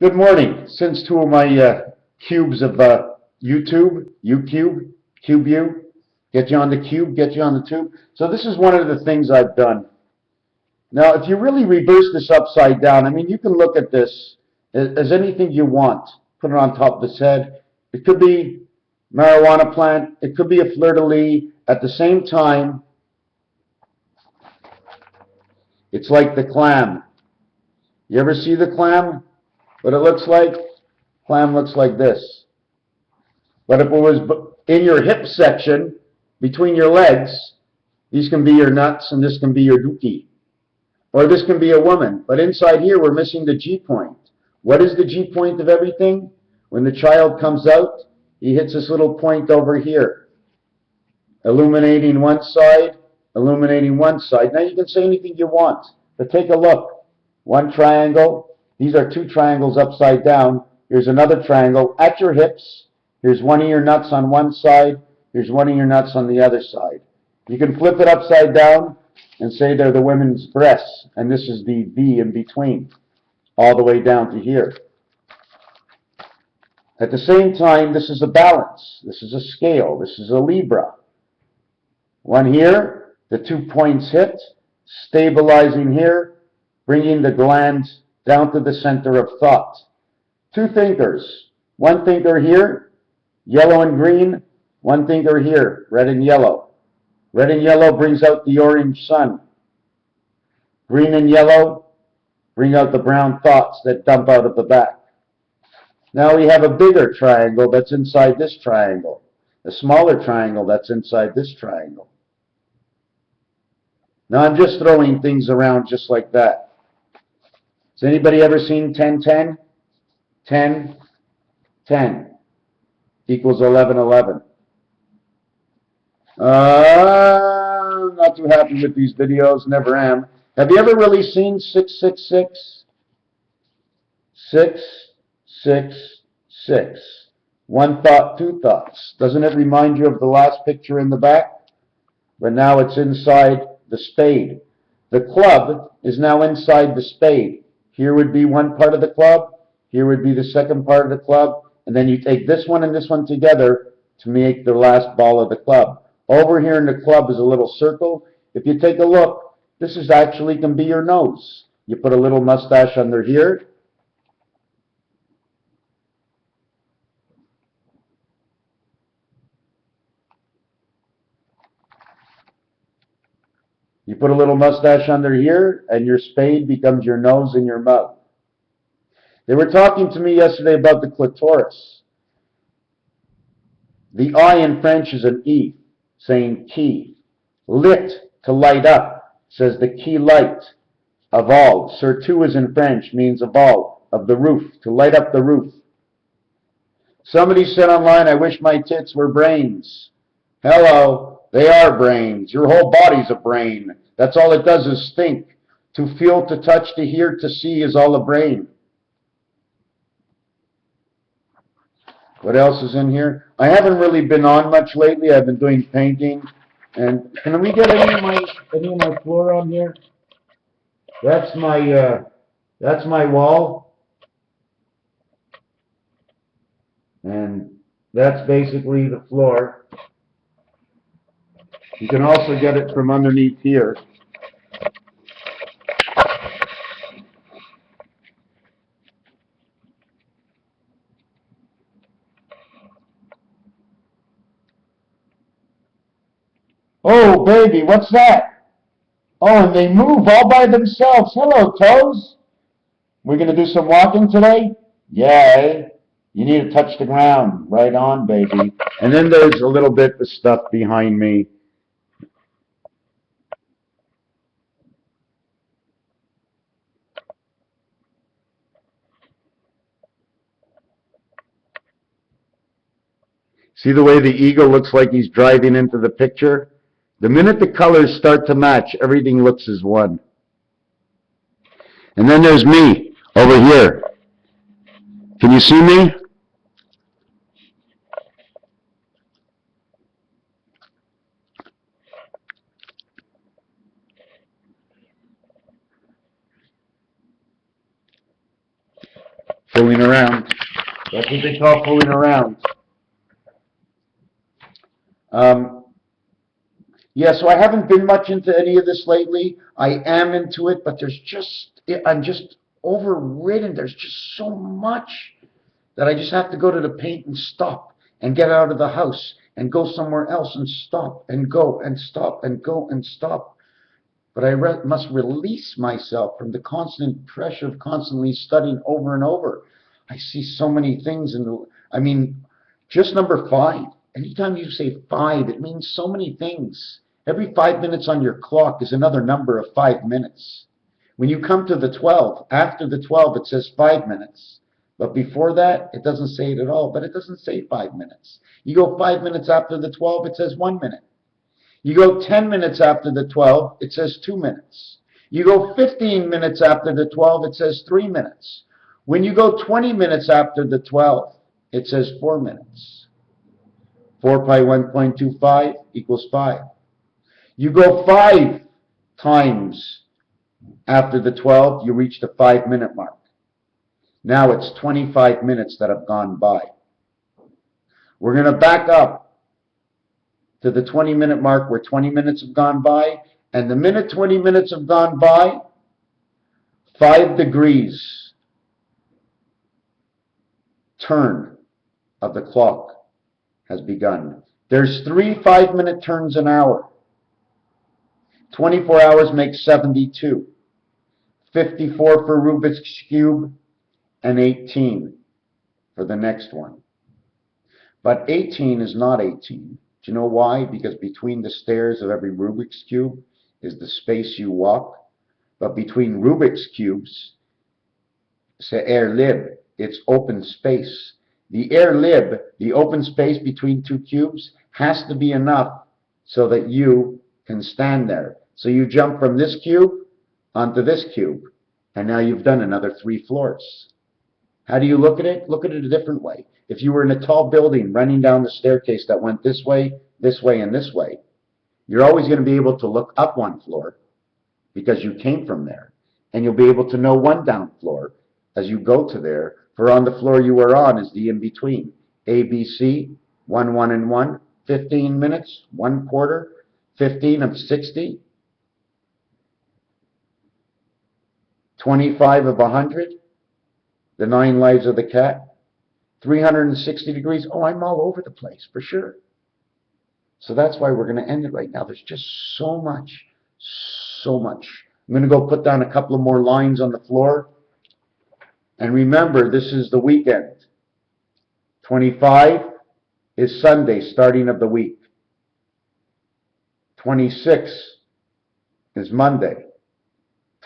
Good morning. Since two of my cubes of YouTube, UCube, CubeU, get you on the cube, get you on the tube. So this is one of the things I've done. Now, if you really reverse this upside down, I mean, you can look at this as anything you want. Put it on top of its head. It could be marijuana plant. It could be a fleur-de-lis. At the same time, it's like the clam. You ever see the clam? What it looks like? Clam looks like this. But if it was in your hip section, between your legs, these can be your nuts and this can be your dookie. Or this can be a woman. But inside here, we're missing the G point. What is the G point of everything? When the child comes out, he hits this little point over here, illuminating one side, illuminating one side. Now you can say anything you want, but take a look. One triangle. These are two triangles upside down. Here's another triangle at your hips. Here's one of your nuts on one side. Here's one of your nuts on the other side. You can flip it upside down and say they're the women's breasts, and this is the V in between, all the way down to here. At the same time, this is a balance. This is a scale. This is a Libra. One here, the 2 points hit, stabilizing here, bringing the gland down to the center of thought. Two thinkers. One thinker here, yellow and green. One thinker here, red and yellow. Red and yellow brings out the orange sun. Green and yellow bring out the brown thoughts that dump out of the back. Now we have a bigger triangle that's inside this triangle. A smaller triangle that's inside this triangle. Now I'm just throwing things around just like that. Has anybody ever seen 10, 10? 10, 10 equals 11, 11. Not too happy with these videos, never am. Have you ever really seen 666? 6, 6, 6. One thought, two thoughts. Doesn't it remind you of the last picture in the back? But now it's inside the spade. The club is now inside the spade. Here would be one part of the club. Here would be the second part of the club. And then you take this one and this one together to make the last ball of the club. Over here in the club is a little circle. If you take a look, this is actually can be your nose. You put a little mustache under here. You put a little mustache under here, and your spade becomes your nose and your mouth. They were talking to me yesterday about the clitoris. The I in French is an E, saying key. Lit, to light up, says the key light of all. Surtout is in French, means of all, of the roof, to light up the roof. Somebody said online, I wish my tits were brains. Hello, they are brains. Your whole body's a brain. That's all it does is think. To feel, to touch, to hear, to see is all a brain. What else is in here? I haven't really been on much lately. I've been doing painting. And can we get any of my floor on here? That's my wall. And that's basically the floor. You can also get it from underneath here. Oh, baby, what's that? Oh, and they move all by themselves. Hello, toes. We're going to do some walking today? Yay. You need to touch the ground. Right on, baby. And then there's a little bit of stuff behind me. See the way the eagle looks like he's driving into the picture? The minute the colors start to match, everything looks as one. And then there's me over here. Can you see me? Fooling around. That's what they call fooling around. Yeah, so I haven't been much into any of this lately. I am into it, but I'm just overridden. There's just so much that I just have to go to the paint and stop and get out of the house and go somewhere else and stop and go and stop and go and stop. But I must release myself from the constant pressure of constantly studying over and over. I see so many things just number 5. Anytime you say 5, it means so many things. Every 5 minutes on your clock is another number of 5 minutes. When you come to the 12, after the 12, it says 5 minutes. But before that, it doesn't say it at all, but it doesn't say 5 minutes. You go 5 minutes after the 12, it says 1 minute. You go 10 minutes after the 12, it says 2 minutes. You go 15 minutes after the 12, it says 3 minutes. When you go 20 minutes after the 12, it says 4 minutes. 4 pi 1.25 equals 5. You go 5 times after the 12, you reach the 5-minute mark. Now it's 25 minutes that have gone by. We're going to back up to the 20-minute mark where 20 minutes have gone by, and the minute 20 minutes have gone by, 5 degrees turn of the clock has begun. There's 3 5-minute turns an hour. 24 hours makes 72. 54 for Rubik's Cube, and 18 for the next one. But 18 is not 18. Do you know why? Because between the stairs of every Rubik's Cube is the space you walk. But between Rubik's Cubes, c'est air libre, it's open space. The air libre, the open space between 2 cubes, has to be enough so that you can stand there. So you jump from this cube onto this cube, and now you've done another 3 floors. How do you look at it? Look at it a different way. If you were in a tall building running down the staircase that went this way, and this way, you're always going to be able to look up 1 floor because you came from there. And you'll be able to know 1 down floor as you go to there, for on the floor you are on is the in-between. A, B, C, 1, 1, and 1, 15 minutes, 1 quarter, 15 of 60, 25 of 100, the 9 lives of the cat, 360 degrees. Oh, I'm all over the place, for sure. So that's why we're going to end it right now. There's just so much, so much. I'm going to go put down a couple of more lines on the floor. And remember, this is the weekend. 25 is Sunday, starting of the week. 26 is Monday.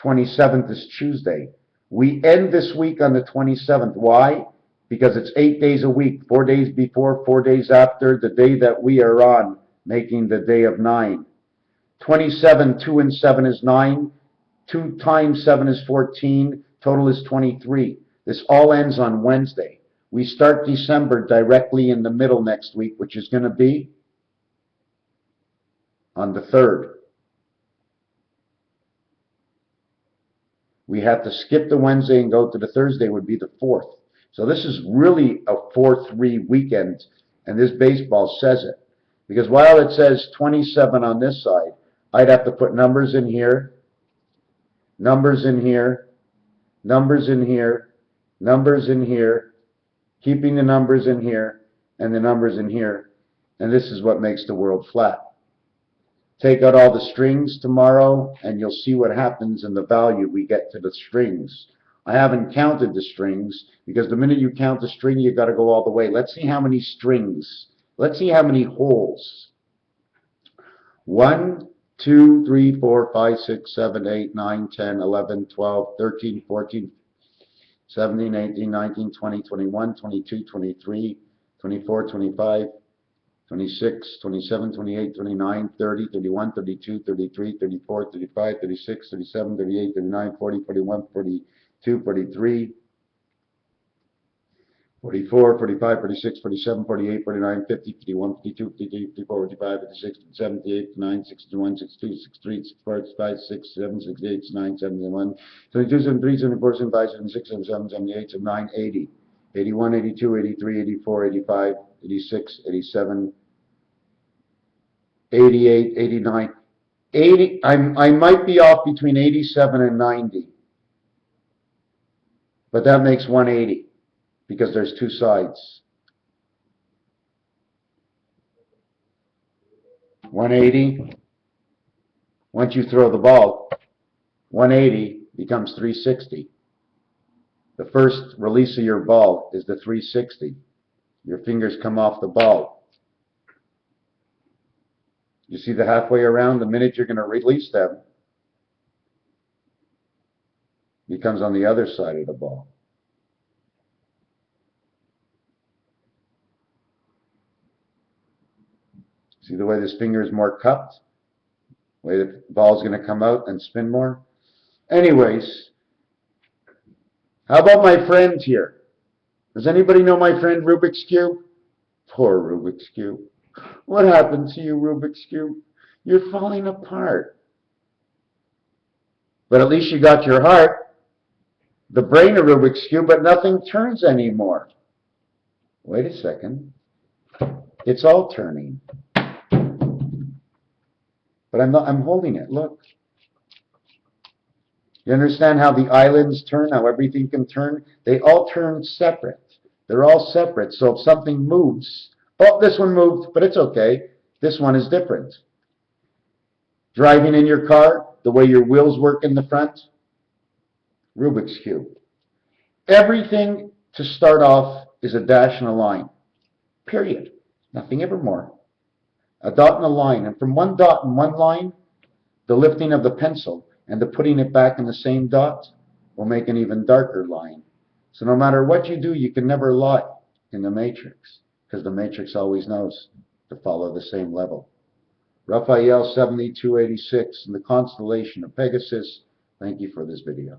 27th is Tuesday. We end this week on the 27th. Why? Because it's 8 days a week, 4 days before, 4 days after the day that we are on, making the day of 9. 27, 2 and 7 is 9. 2 times 7 is 14. Total is 23. This all ends on Wednesday. We start December directly in the middle next week, which is going to be on the 3rd. We have to skip the Wednesday and go to the Thursday, would be the 4th. So this is really a 4-3 weekend, and this baseball says it. Because while it says 27 on this side, I'd have to put numbers in here, numbers in here, numbers in here, numbers in here, keeping the numbers in here, and the numbers in here. And this is what makes the world flat. Take out all the strings tomorrow, and you'll see what happens in the value we get to the strings. I haven't counted the strings, because the minute you count the string, you've got to go all the way. Let's see how many strings. Let's see how many holes. 1, 2, 3, 4, 5, 6, 7, 8, 9, 10, 11, 12, 13, 14, 17, 18, 19, 20, 21, 22, 23, 24, 25, 26, 27, 28, 29, 30, 31, 32, 33, 34, 35, 36, 37, 38, 39, 40, 41, 42, 43, 44, 45, 46, 47, 48, 49, 50, 51, 52, 53, 54, 55, 56, 57, 58, 59, 61, 62, 63, 64, 65, 67, 68, 69, 71, 72, 73, 74, 75, 76, 77, 78, 79, 80, 81, 82, 83, 84, 85, 86, 87, 88, 89, 80. I might be off between 87 and 90, but that makes 180 because there's two sides. 180, once you throw the ball, 180 becomes 360. The first release of your ball is the 360. Your fingers come off the ball. You see the halfway around, the minute you're going to release them, becomes on the other side of the ball. See the way this finger is more cupped? The way the ball's going to come out and spin more? Anyways, how about my friend here? Does anybody know my friend Rubik's Cube? Poor Rubik's Cube. What happened to you, Rubik's Cube? You're falling apart. But at least you got your heart, the brain of Rubik's Cube, but nothing turns anymore. Wait a second. It's all turning. But I'm holding it, look. You understand how the islands turn, how everything can turn? They all turn separate. They're all separate. So if something moves, oh, this one moved, but it's okay. This one is different. Driving in your car, the way your wheels work in the front, Rubik's Cube. Everything to start off is a dash and a line. Period. Nothing ever more. A dot and a line. And from one dot and one line, the lifting of the pencil and the putting it back in the same dot will make an even darker line. So no matter what you do, you can never lie in the matrix, because the matrix always knows to follow the same level. Raphael 7286 in the constellation of Pegasus. Thank you for this video.